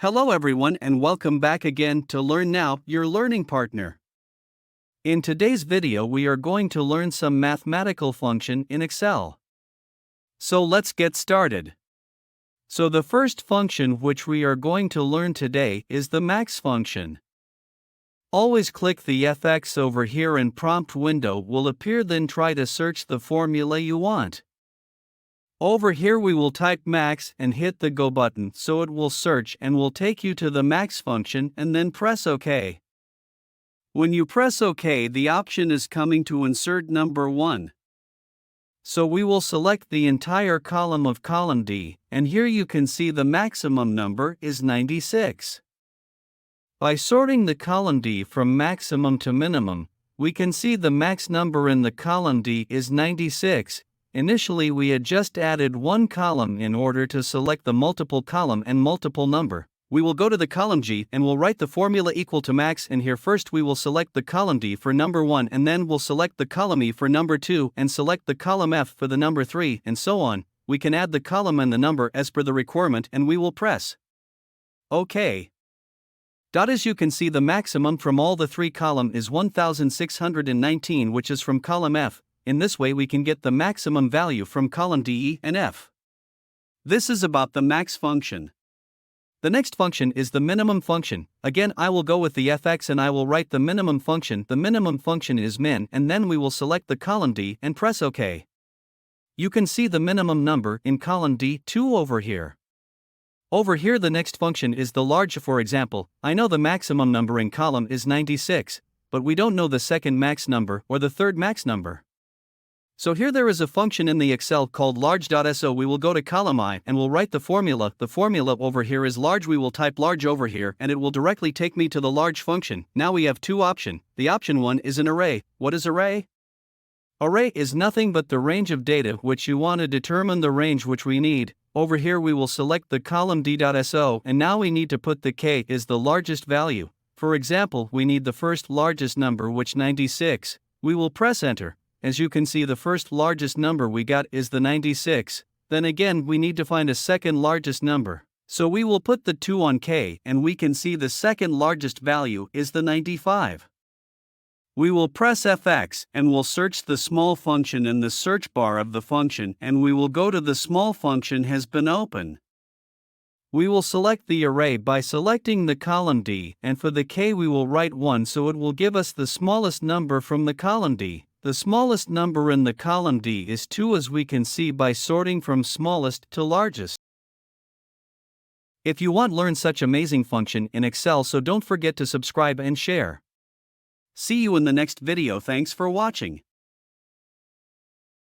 Hello everyone and welcome back again to Learn Now, your learning partner. In today's video we are going to learn some mathematical function in Excel. So let's get started. So the first function which we are going to learn today is the max function. Always click the FX over here and prompt window will appear, then try to search the formula you want. Over here we will type max and hit the go button so it will search and will take you to the max function, and then press OK. When you press OK, the option is coming to insert number 1. So we will select the entire column of column D, and here you can see the maximum number is 96. By sorting the column D from maximum to minimum, we can see the max number in the column D is 96. Initially we had just added one column in order to select the multiple column and multiple number. We will go to the column G and we'll write the formula equal to max, and here first we will select the column D for number 1, and then we'll select the column E for number 2 and select the column F for the number 3, and so on. We can add the column and the number as per the requirement, and we will press OK. As you can see, the maximum from all the three column is 1619, which is from column F. In this way we can get the maximum value from column D, E, and F. This is about the max function. The next function is the minimum function. Again, I will go with the FX and I will write the minimum function. The minimum function is min, and then we will select the column D and press OK. You can see the minimum number in column D2 over here. Over here the next function is the large. For example, I know the maximum number in column is 96, but we don't know the second max number or the third max number. So here there is a function in the Excel called large.so. We will go to column I and we'll write the formula. The formula over here is large. We will type large over here and it will directly take me to the large function. Now we have two options. The option 1 is an array. What is array? Array is nothing but the range of data which you want to determine the range which we need. Over here we will select the column D.so, and now we need to put the k is the largest value. For example, we need the first largest number, which 96. We will press enter. As you can see, the first largest number we got is the 96. Then again we need to find a second largest number. So we will put the 2 on k, and we can see the second largest value is the 95. We will press FX and we'll search the small function in the search bar of the function, and we will go to the small function has been opened. We will select the array by selecting the column D, and for the k we will write 1, so it will give us the smallest number from the column D. The smallest number in the column D is 2, as we can see by sorting from smallest to largest. If you want to learn such amazing function in Excel, so don't forget to subscribe and share. See you in the next video. Thanks for watching.